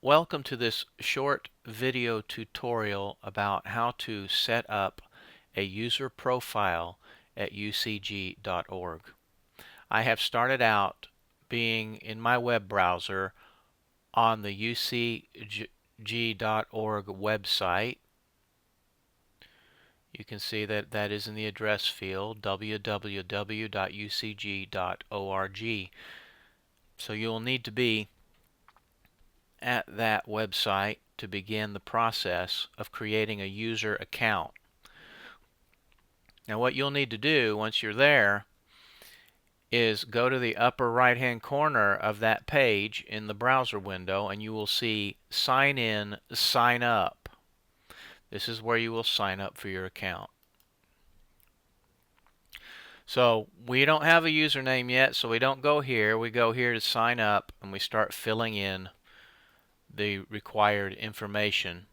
Welcome to this short video tutorial about how to set up a user profile at ucg.org. I have started out being in my web browser on the ucg.org website. You can see that that is in the address field, www.ucg.org. So you'll need to be at that website to begin the process of creating a user account. Now what you'll need to do once you're there is go to the upper right hand corner of that page in the browser window and you will see sign in, sign up. This is where you will sign up for your account. So we don't have a username yet, so we don't go here. We go here to sign up and we start filling in the required information.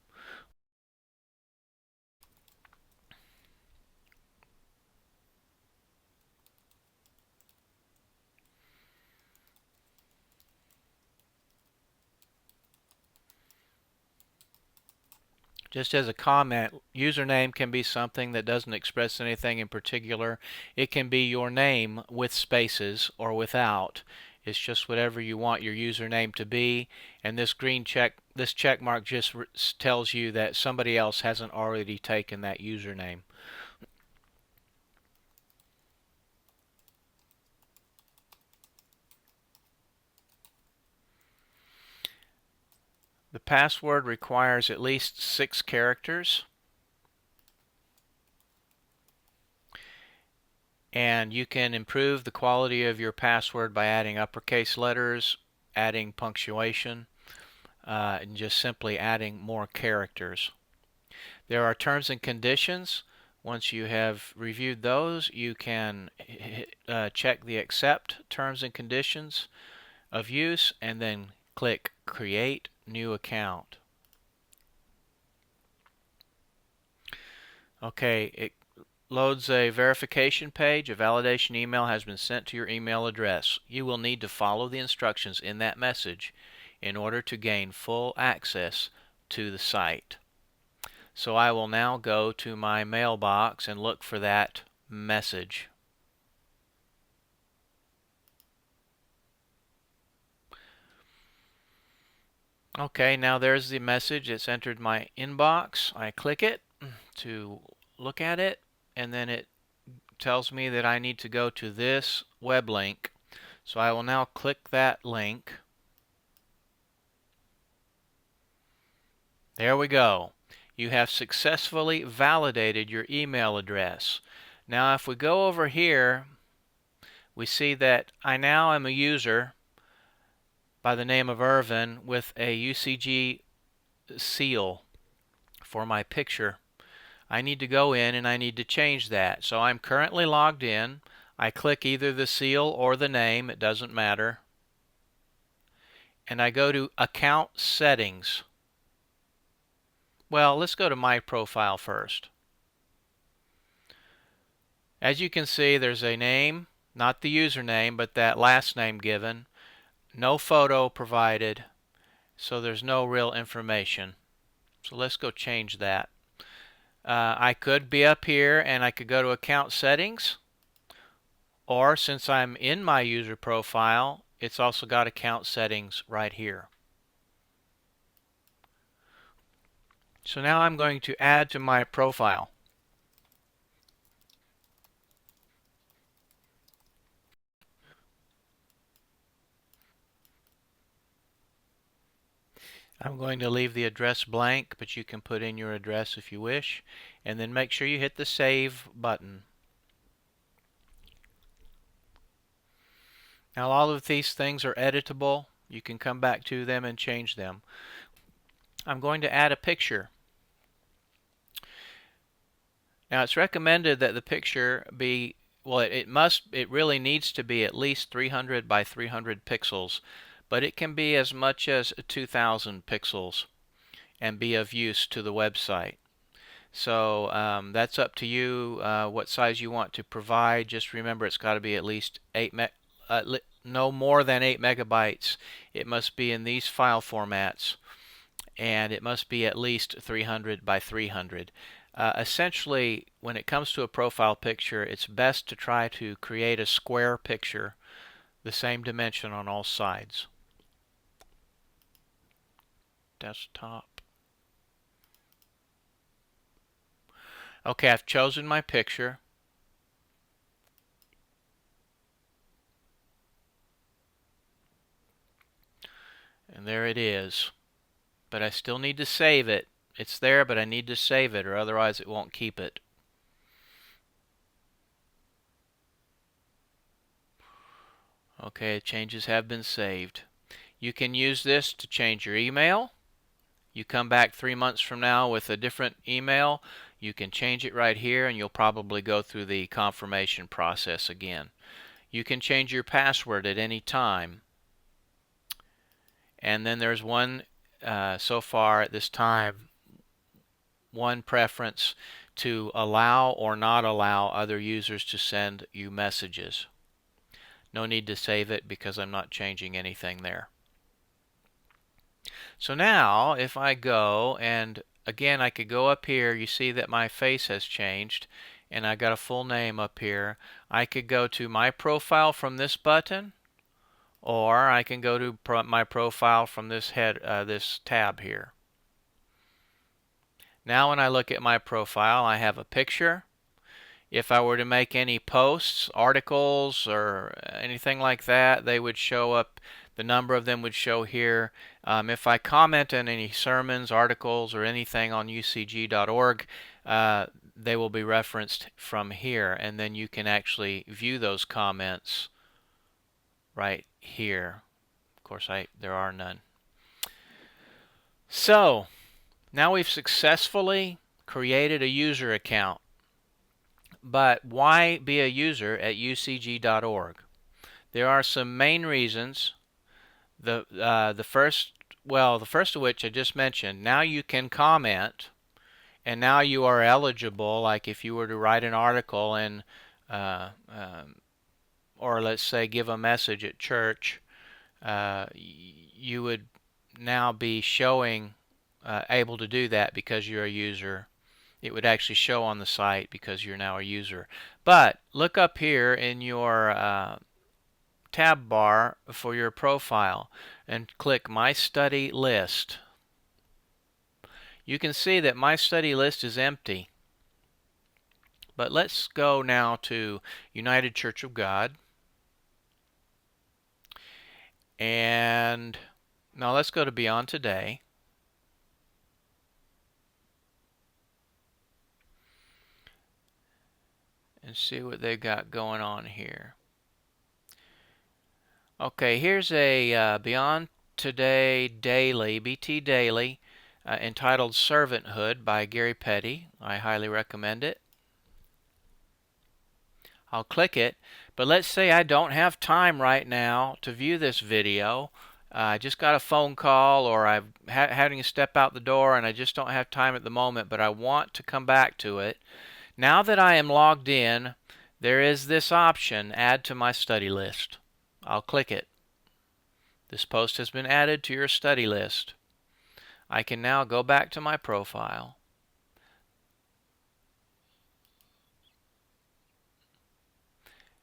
Just as a comment, username can be something that doesn't express anything in particular. It can be your name with spaces or without. It's just whatever you want your username to be, and this check mark just tells you that somebody else hasn't already taken that username. The password requires at least 6 characters. And you can improve the quality of your password by adding uppercase letters, adding punctuation, and just simply adding more characters. There are terms and conditions. Once you have reviewed those, you can check the accept terms and conditions of use and then click Create New Account. Okay, it loads a verification page. A validation email has been sent to your email address. You will need to follow the instructions in that message in order to gain full access to the site. So I will now go to my mailbox and look for that message. Okay, now there's the message. It's entered my inbox. I click it to look at it, and then it tells me that I need to go to this web link. So I will now click that link. There we go. You have successfully validated your email address. Now if we go over here, we see that I now am a user by the name of Irvin with a UCG seal for my picture. I need to go in and I need to change that. So I'm currently logged in. I click either the seal or the name, it doesn't matter. And I go to Account Settings. Well, let's go to My Profile first. As you can see, there's a name, not the username, but that last name given. No photo provided, so there's no real information. So let's go change that. I could be up here and I could go to Account Settings, or since I'm in my user profile, it's also got Account Settings right here. So now I'm going to add to my profile. I'm going to leave the address blank, but you can put in your address if you wish, and then make sure you hit the Save button. Now all of these things are editable. You can come back to them and change them. I'm going to add a picture. Now it's recommended that the picture be, well, it really needs to be at least 300 by 300 pixels, but it can be as much as 2,000 pixels and be of use to the website. So that's up to you what size you want to provide. Just remember it's got to be at least no more than 8 megabytes. It must be in these file formats. and it must be at least 300 by 300. Essentially, when it comes to a profile picture, it's best to try to create a square picture, the same dimension on all sides. Desktop. Okay, I've chosen my picture. And there it is. But I still need to save it. It's there, but I need to save it, or otherwise it won't keep it. Okay, changes have been saved. You can use this to change your email. You come back 3 months from now with a different email, you can change it right here, and you'll probably go through the confirmation process again. You can change your password at any time. And then there's one, so far at this time, one preference to allow or not allow other users to send you messages. No need to save it because I'm not changing anything there. So now if I go, and again I could go up here, you see that my face has changed and I got a full name up here. I could go to my profile from this button, or I can go to my profile from this this tab here. Now when I look at my profile, I have a picture. If I were to make any posts, articles, or anything like that, they would show up. The number of them would show here. If I comment on any sermons, articles, or anything on ucg.org, they will be referenced from here, and then you can actually view those comments right here. Of course, there are none. So now we've successfully created a user account. But why be a user at ucg.org? There are some main reasons. The first of which I just mentioned. Now you can comment, and now you are eligible. Like if you were to write an article and, or let's say give a message at church, you would now be able to do that because you're a user. It would actually show on the site because you're now a user. But look up here in your tab bar for your profile and click My Study List. You can see that My Study List is empty. But let's go now to United Church of God. And now let's go to Beyond Today. And see what they've got going on here. Okay, here's a Beyond Today Daily, BT Daily, entitled Servanthood by Gary Petty. I highly recommend it. I'll click it, but let's say I don't have time right now to view this video. I just got a phone call, or I'm having to step out the door and I just don't have time at the moment, but I want to come back to it. Now that I am logged in, there is this option, Add to My Study List. I'll click it. This post has been added to your study list. I can now go back to my profile.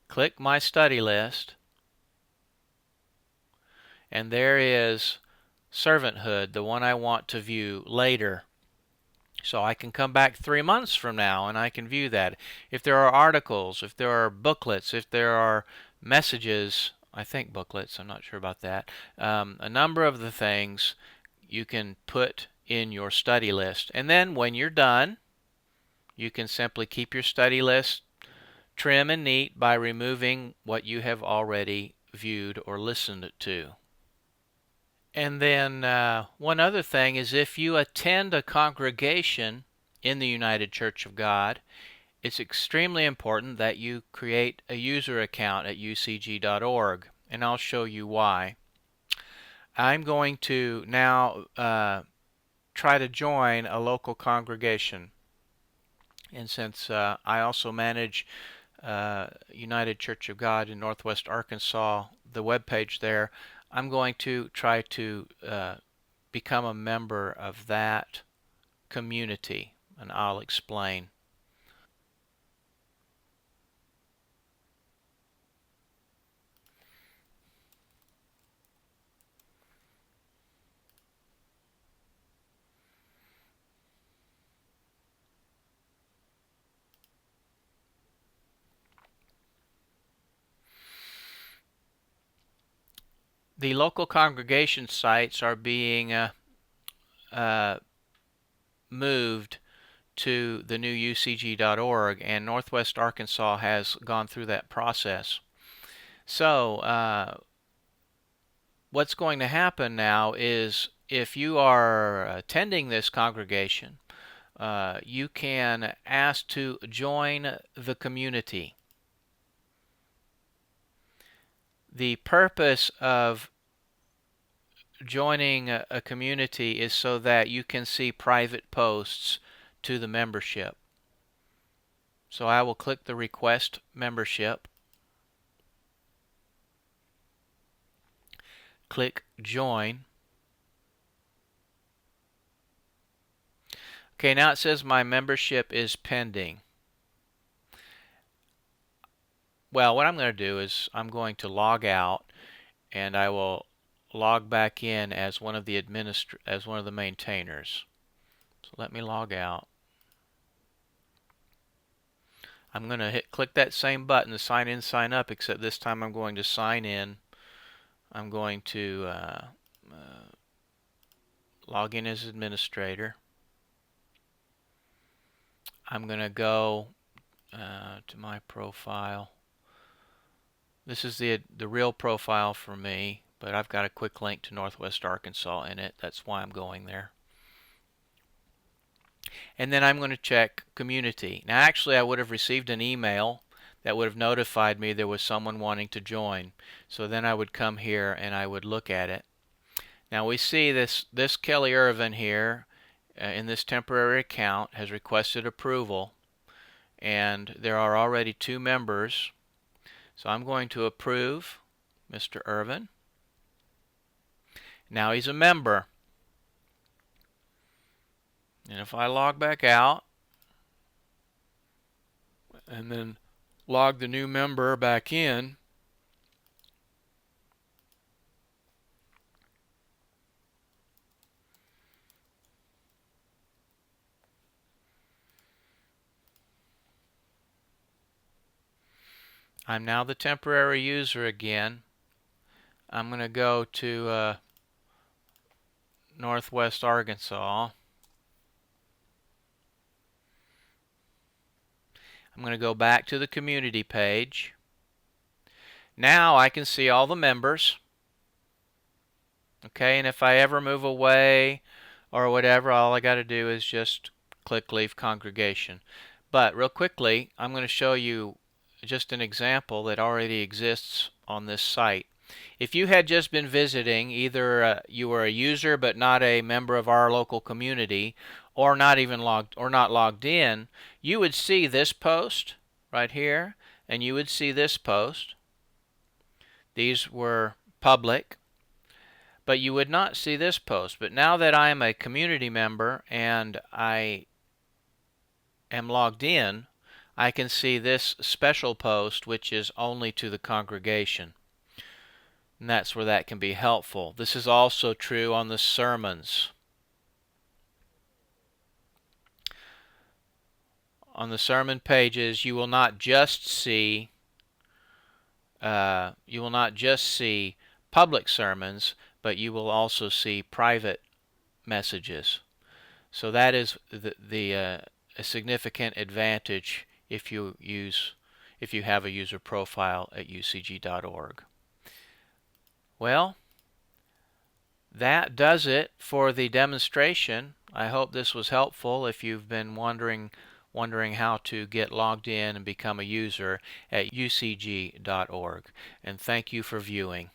Click My Study List. And there is Servanthood, the one I want to view later. So I can come back 3 months from now and I can view that. If there are articles, if there are booklets, if there are messages, I think booklets, I'm not sure about that, a number of the things you can put in your study list. And then when you're done, you can simply keep your study list trim and neat by removing what you have already viewed or listened to. And then one other thing is, if you attend a congregation in the United Church of God, it's extremely important that you create a user account at ucg.org, and I'll show you why. I'm going to now try to join a local congregation. And since I also manage United Church of God in Northwest Arkansas, the webpage there, I'm going to try to become a member of that community, and I'll explain. The local congregation sites are being uh, moved to the new ucg.org, and Northwest Arkansas has gone through that process. So what's going to happen now is if you are attending this congregation, you can ask to join the community. The purpose of joining a community is so that you can see private posts to the membership. So I will click the request membership, click join. Okay, now it says my membership is pending. Well, what I'm going to do is I'm going to log out, and I will log back in as one of the maintainers. So let me log out. I'm going to click that same button to sign in, sign up, except this time I'm going to sign in. I'm going to log in as administrator. I'm going to go to my profile. This is the real profile for me, but I've got a quick link to Northwest Arkansas in it. That's why I'm going there. And then I'm going to check community. Now actually I would have received an email that would have notified me there was someone wanting to join. So then I would come here and I would look at it. Now we see this Kelly Irvin here in this temporary account has requested approval, and there are already 2 members. So I'm going to approve Mr. Irvin. Now he's a member. And if I log back out and then log the new member back in, I'm now the temporary user again. I'm going to go to Northwest Arkansas. I'm going to go back to the community page. Now I can see all the members. Okay, and if I ever move away or whatever, all I got to do is just click Leave Congregation. But real quickly, I'm going to show you just an example that already exists on this site. If you had just been visiting, either you were a user but not a member of our local community, or not logged in, you would see this post right here, and you would see this post. These were public, but you would not see this post. But now that I am a community member and I am logged in, I can see this special post, which is only to the congregation. And that's where that can be helpful. This is also true on the sermons. On the sermon pages, you will not just see public sermons, but you will also see private messages. So that is a significant advantage if you have a user profile at ucg.org. Well, that does it for the demonstration. I hope this was helpful if you've been wondering how to get logged in and become a user at ucg.org. And thank you for viewing.